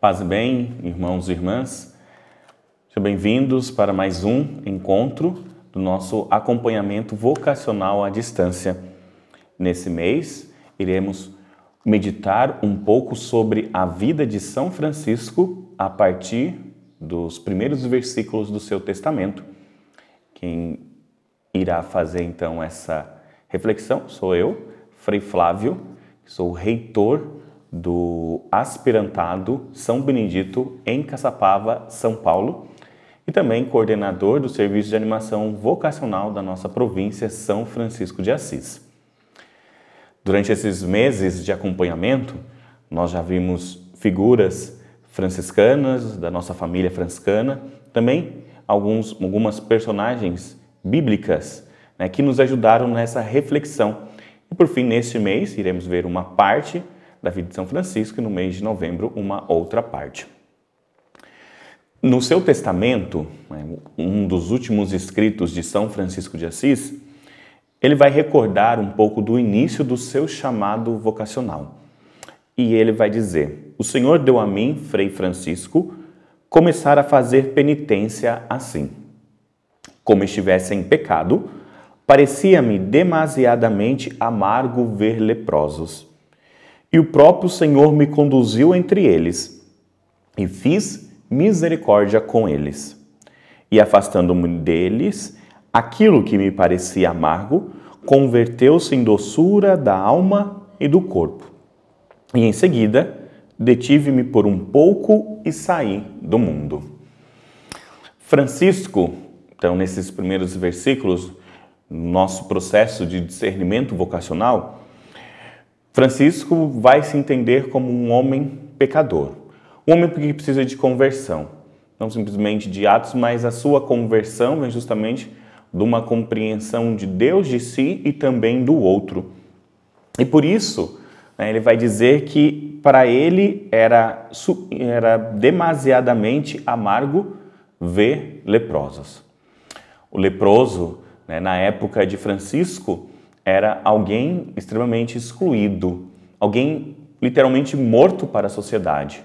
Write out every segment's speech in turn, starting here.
Paz e bem, irmãos e irmãs, sejam bem-vindos para mais um encontro do nosso acompanhamento vocacional à distância. Nesse mês, iremos meditar um pouco sobre a vida de São Francisco a partir dos primeiros versículos do seu testamento. Quem irá fazer então essa reflexão sou eu, Frei Flávio, que sou reitor do Aspirantado São Benedito em Caçapava, São Paulo, e também coordenador do Serviço de Animação Vocacional da nossa província São Francisco de Assis. Durante esses meses de acompanhamento, nós já vimos figuras franciscanas, da nossa família franciscana, também algumas personagens bíblicas, que nos ajudaram nessa reflexão. E por fim, neste mês, iremos ver uma parte da vida de São Francisco e no mês de novembro uma outra parte. No seu testamento, um dos últimos escritos de São Francisco de Assis, ele vai recordar um pouco do início do seu chamado vocacional. E ele vai dizer: "O Senhor deu a mim, Frei Francisco, começar a fazer penitência assim. Como estivesse em pecado, parecia-me demasiadamente amargo ver leprosos. E o próprio Senhor me conduziu entre eles, e fiz misericórdia com eles. E afastando-me deles, aquilo que me parecia amargo, converteu-se em doçura da alma e do corpo. E em seguida, detive-me por um pouco e saí do mundo." Francisco, então, nesses primeiros versículos, nosso processo de discernimento vocacional, Francisco vai se entender como um homem pecador, um homem que precisa de conversão, não simplesmente de atos, mas a sua conversão vem justamente de uma compreensão de Deus, de si e também do outro. E por isso, ele vai dizer que para ele era demasiadamente amargo ver leprosos. O leproso, na época de Francisco, era alguém extremamente excluído, alguém literalmente morto para a sociedade.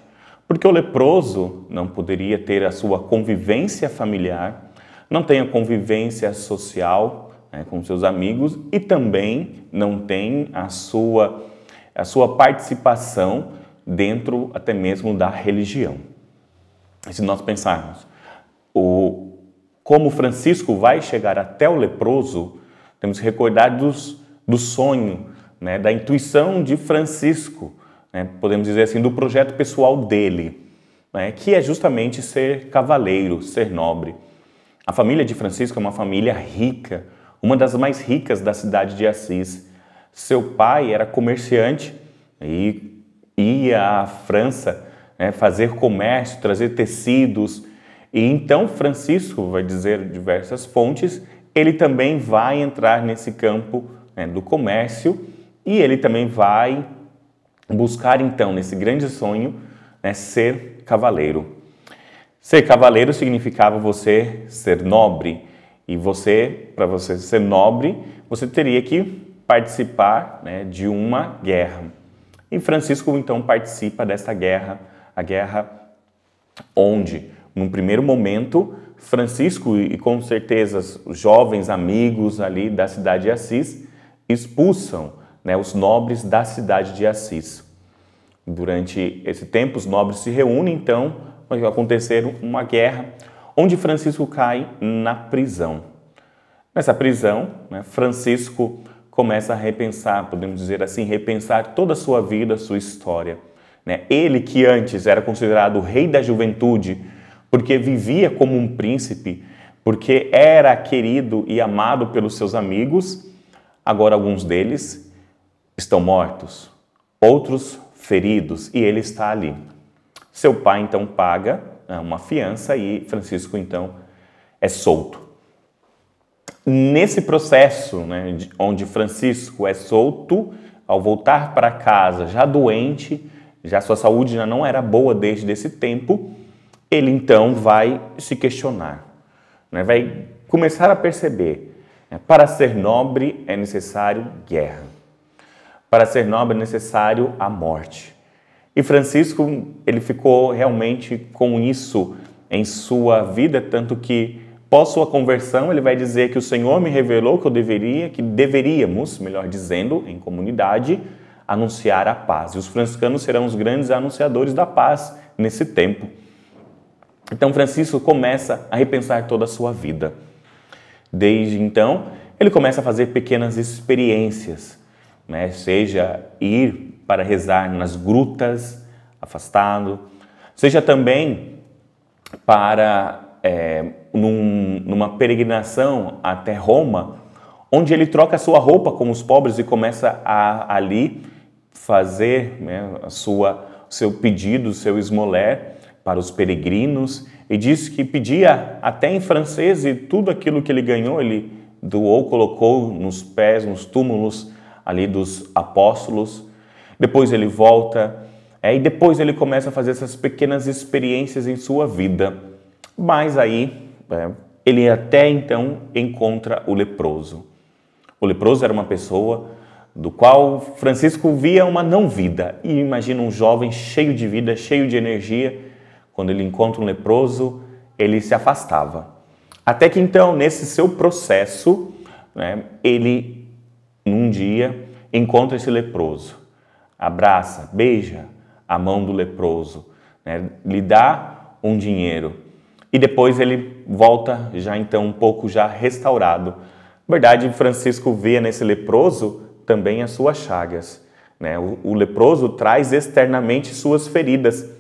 Porque o leproso não poderia ter a sua convivência familiar, não tem a convivência social com seus amigos e também não tem a sua participação dentro até mesmo da religião. E se nós pensarmos como Francisco vai chegar até o leproso, temos que recordar do sonho, da intuição de Francisco, podemos dizer assim, do projeto pessoal dele, que é justamente ser cavaleiro, ser nobre. A família de Francisco é uma família rica, uma das mais ricas da cidade de Assis. Seu pai era comerciante e ia à França fazer comércio, trazer tecidos. E então Francisco, vai dizer diversas fontes, ele também vai entrar nesse campo do comércio e ele também vai buscar então nesse grande sonho ser cavaleiro. Ser cavaleiro significava você ser nobre e para você ser nobre, você teria que participar de uma guerra. E Francisco então participa dessa guerra, a guerra onde, num primeiro momento, Francisco e com certeza os jovens amigos ali da cidade de Assis expulsam os nobres da cidade de Assis. Durante esse tempo, os nobres se reúnem, então, vai acontecer uma guerra onde Francisco cai na prisão. Nessa prisão, Francisco começa a repensar, podemos dizer assim, repensar toda a sua vida, a sua história. Ele que antes era considerado o rei da juventude, porque vivia como um príncipe, porque era querido e amado pelos seus amigos, agora alguns deles estão mortos, outros feridos, e ele está ali. Seu pai então paga uma fiança e Francisco então é solto. Nesse processo, onde Francisco é solto, ao voltar para casa já doente, já sua saúde já não era boa desde esse tempo, ele então vai se questionar, vai começar a perceber, para ser nobre é necessário guerra, para ser nobre é necessário a morte. E Francisco, ele ficou realmente com isso em sua vida, tanto que após sua conversão, ele vai dizer que o Senhor me revelou que deveríamos, melhor dizendo, em comunidade, anunciar a paz. E os franciscanos serão os grandes anunciadores da paz nesse tempo. Então, Francisco começa a repensar toda a sua vida. Desde então, ele começa a fazer pequenas experiências, né? Seja ir para rezar nas grutas, afastado, seja também para numa peregrinação até Roma, onde ele troca a sua roupa com os pobres e começa a ali fazer, né, seu pedido, seu esmoler para os peregrinos, e diz que pedia até em francês, e tudo aquilo que ele ganhou, ele doou, colocou nos pés, nos túmulos ali dos apóstolos. Depois ele volta, e depois ele começa a fazer essas pequenas experiências em sua vida. Mas aí, ele até então encontra o leproso. O leproso era uma pessoa do qual Francisco via uma não-vida. E imagina um jovem cheio de vida, cheio de energia. Quando ele encontra um leproso, ele se afastava. Até que então, nesse seu processo, né, ele, num dia, encontra esse leproso. Abraça, beija a mão do leproso, né, lhe dá um dinheiro. E depois ele volta já então um pouco já restaurado. Na verdade, Francisco via nesse leproso também as suas chagas, né? O leproso traz externamente suas feridas.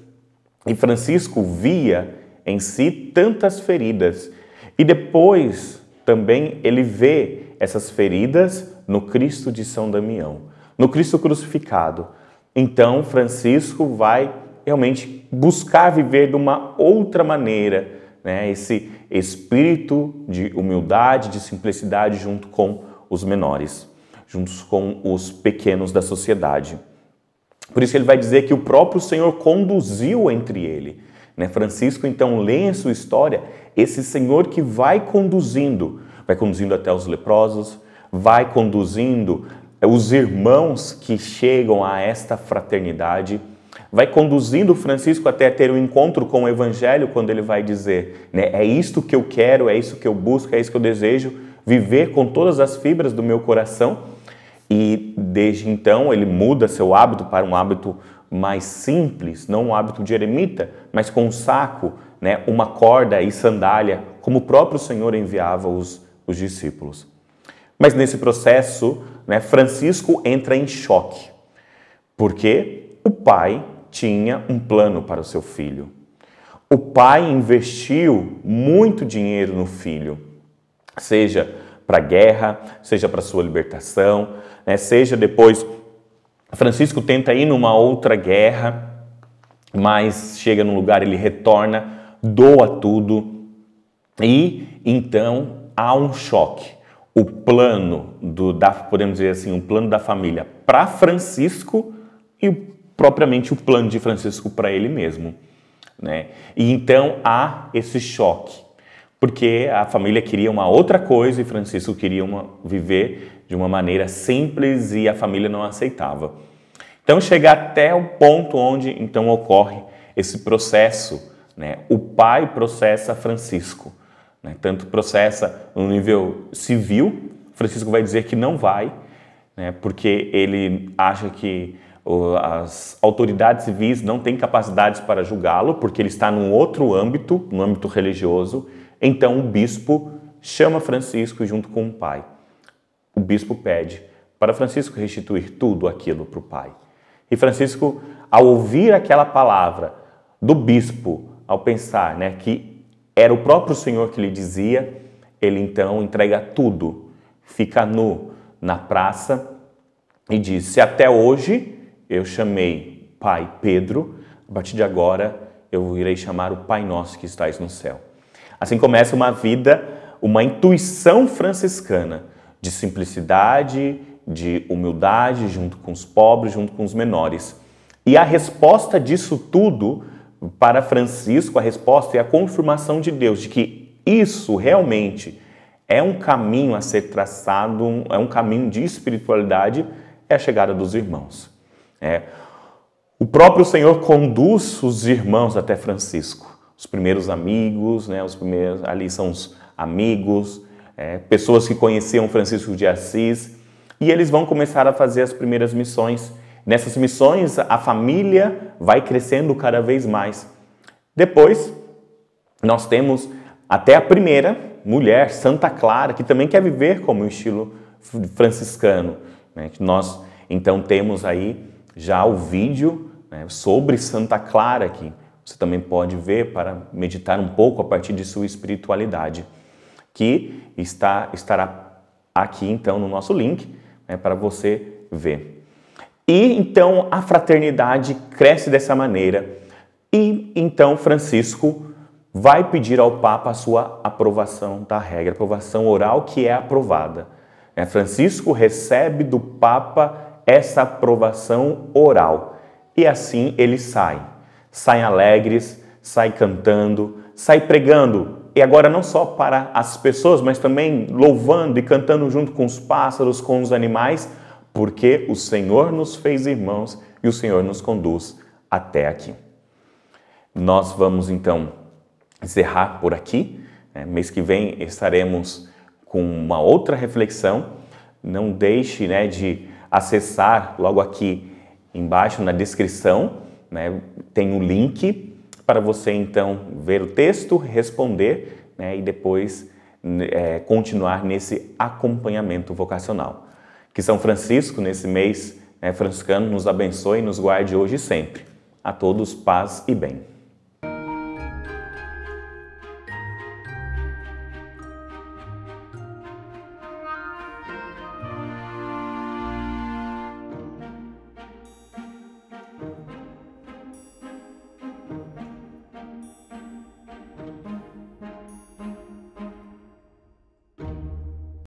E Francisco via em si tantas feridas. E depois também ele vê essas feridas no Cristo de São Damião, no Cristo crucificado. Então, Francisco vai realmente buscar viver de uma outra maneira, né? Esse espírito de humildade, de simplicidade junto com os menores, juntos com os pequenos da sociedade. Por isso ele vai dizer que o próprio Senhor conduziu entre ele, né? Francisco então lê em sua história esse Senhor que vai conduzindo até os leprosos, vai conduzindo os irmãos que chegam a esta fraternidade, vai conduzindo Francisco até ter um encontro com o Evangelho, quando ele vai dizer, né, é isto que eu quero, é isso que eu busco, é isso que eu desejo, viver com todas as fibras do meu coração. E desde então ele muda seu hábito para um hábito mais simples, não um hábito de eremita, mas com um saco, né, uma corda e sandália, como o próprio Senhor enviava os discípulos. Mas nesse processo, né, Francisco entra em choque, porque o pai tinha um plano para o seu filho. O pai investiu muito dinheiro no filho, seja para a guerra, seja para a sua libertação, né, seja depois Francisco tenta ir numa outra guerra, mas chega num lugar, ele retorna, doa tudo e então há um choque. O plano podemos dizer assim, o plano da família para Francisco e propriamente o plano de Francisco para ele mesmo, né? E então há esse choque, porque a família queria uma outra coisa e Francisco queria viver de uma maneira simples e a família não aceitava. Então chega até o ponto onde então ocorre esse processo, né? O pai processa Francisco, né? Tanto processa no nível civil, Francisco vai dizer que não vai, né? Porque ele acha que as autoridades civis não têm capacidades para julgá-lo, porque ele está num outro âmbito, no âmbito religioso. Então o bispo chama Francisco junto com o pai. O bispo pede para Francisco restituir tudo aquilo para o pai. E Francisco, ao ouvir aquela palavra do bispo, ao pensar, né, que era o próprio Senhor que lhe dizia, ele então entrega tudo, fica nu na praça e diz: se até hoje eu chamei Pai Pedro, a partir de agora eu irei chamar o Pai Nosso que estais no céu. Assim começa uma vida, uma intuição franciscana de simplicidade, de humildade, junto com os pobres, junto com os menores. E a resposta disso tudo, para Francisco, a resposta é a confirmação de Deus, de que isso realmente é um caminho a ser traçado, é um caminho de espiritualidade, é a chegada dos irmãos. O próprio Senhor conduz os irmãos até Francisco. Os primeiros amigos, né, os primeiros ali são os amigos, pessoas que conheciam Francisco de Assis, e eles vão começar a fazer as primeiras missões. Nessas missões, a família vai crescendo cada vez mais. Depois, nós temos até a primeira mulher, Santa Clara, que também quer viver como o estilo franciscano, né? Nós, então, temos aí já o vídeo, né, sobre Santa Clara, que você também pode ver para meditar um pouco a partir de sua espiritualidade, que estará aqui, então, no nosso link, né, para você ver. E, então, a fraternidade cresce dessa maneira e, então, Francisco vai pedir ao Papa a sua aprovação da regra, aprovação oral que é aprovada. Francisco recebe do Papa essa aprovação oral e assim ele sai alegres, sai cantando, sai pregando, e agora não só para as pessoas, mas também louvando e cantando junto com os pássaros, com os animais, porque o Senhor nos fez irmãos e o Senhor nos conduz até aqui. Nós vamos então encerrar por aqui. Mês que vem estaremos com uma outra reflexão. Não deixe, né, de acessar logo aqui embaixo na descrição, né, tem um link para você então ver o texto, responder, né, e depois continuar nesse acompanhamento vocacional. Que São Francisco, nesse mês franciscano, nos abençoe e nos guarde hoje e sempre. A todos, paz e bem.